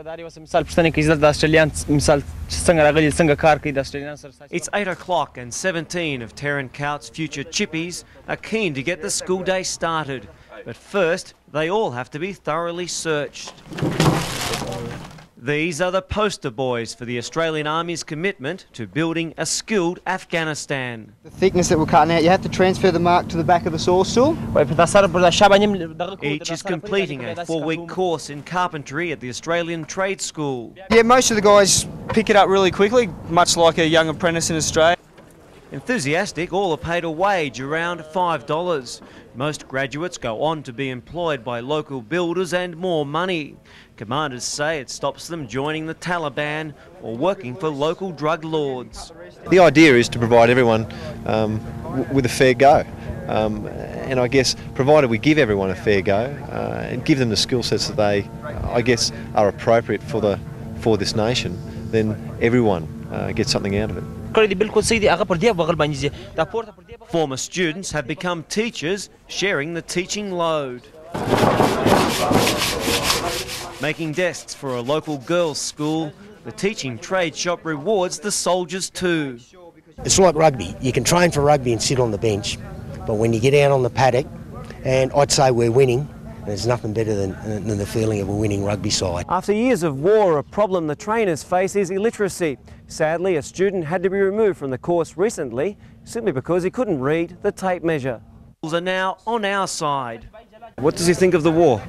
It's 8 o'clock and 17 of Terran Kout's future chippies are keen to get the school day started. But first, they all have to be thoroughly searched. These are the poster boys for the Australian Army's commitment to building a skilled Afghanistan. The thickness that we're cutting out, you have to transfer the mark to the back of the saw stool. Each is completing a 4-week course in carpentry at the Australian Trade School. Yeah, most of the guys pick it up really quickly, much like a young apprentice in Australia. Enthusiastic, all are paid a wage around $5. Most graduates go on to be employed by local builders and more money. Commanders say it stops them joining the Taliban or working for local drug lords. The idea is to provide everyone with a fair go. And I guess, provided we give everyone a fair go and give them the skill sets that they, I guess, are appropriate for this nation, then everyone gets something out of it. Former students have become teachers, sharing the teaching load. Making desks for a local girls' school, the teaching trade shop rewards the soldiers too. It's like rugby. You can train for rugby and sit on the bench, but when you get out on the paddock, and I'd say we're winning, there's nothing better than the feeling of a winning rugby side. After years of war, a problem the trainers face is illiteracy. Sadly, a student had to be removed from the course recently simply because he couldn't read the tape measure. Are now on our side. What does he think of the war?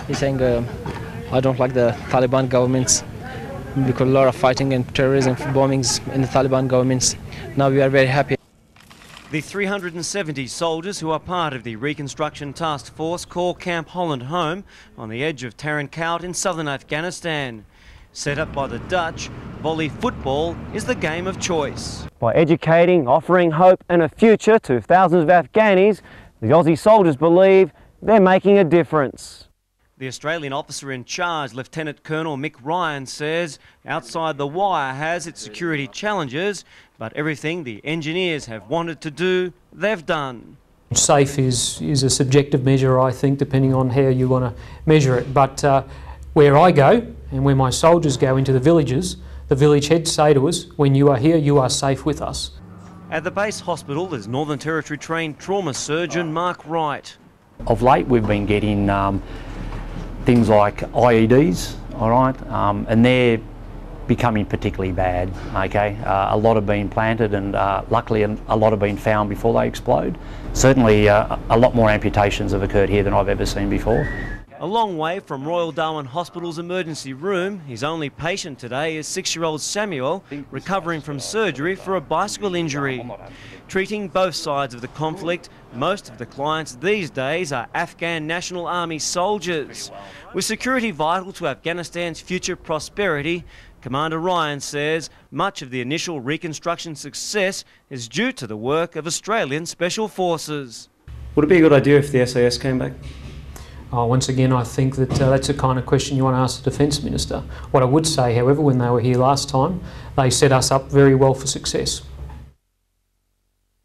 He's saying, I don't like the Taliban governments because a lot of fighting and terrorism, bombings in the Taliban governments. Now we are very happy. The 370 soldiers who are part of the Reconstruction Task Force call Kamp Holland home on the edge of Terran Kout in southern Afghanistan. Set up by the Dutch, volley football is the game of choice. By educating, offering hope and a future to thousands of Afghanis, the Aussie soldiers believe they're making a difference. The Australian officer in charge, Lieutenant Colonel Mick Ryan, says outside the wire has its security challenges, but everything the engineers have wanted to do, they've done. Safe is a subjective measure, I think, depending on how you want to measure it. But where I go and where my soldiers go into the villages, the village heads say to us, when you are here, you are safe with us. At the base hospital is Northern Territory trained trauma surgeon Mark Wright. Of late we've been getting things like IEDs, all right, and they're becoming particularly bad, okay? A lot have been planted and luckily a lot have been found before they explode. Certainly a lot more amputations have occurred here than I've ever seen before. A long way from Royal Darwin Hospital's emergency room, his only patient today is 6-year-old Samuel, recovering from surgery for a bicycle injury. Treating both sides of the conflict, most of the clients these days are Afghan National Army soldiers. With security vital to Afghanistan's future prosperity, Commander Ryan says much of the initial reconstruction success is due to the work of Australian Special Forces. Would it be a good idea if the SAS came back? Once again, I think that that's the kind of question you want to ask the Defence Minister. What I would say, however, when they were here last time, they set us up very well for success.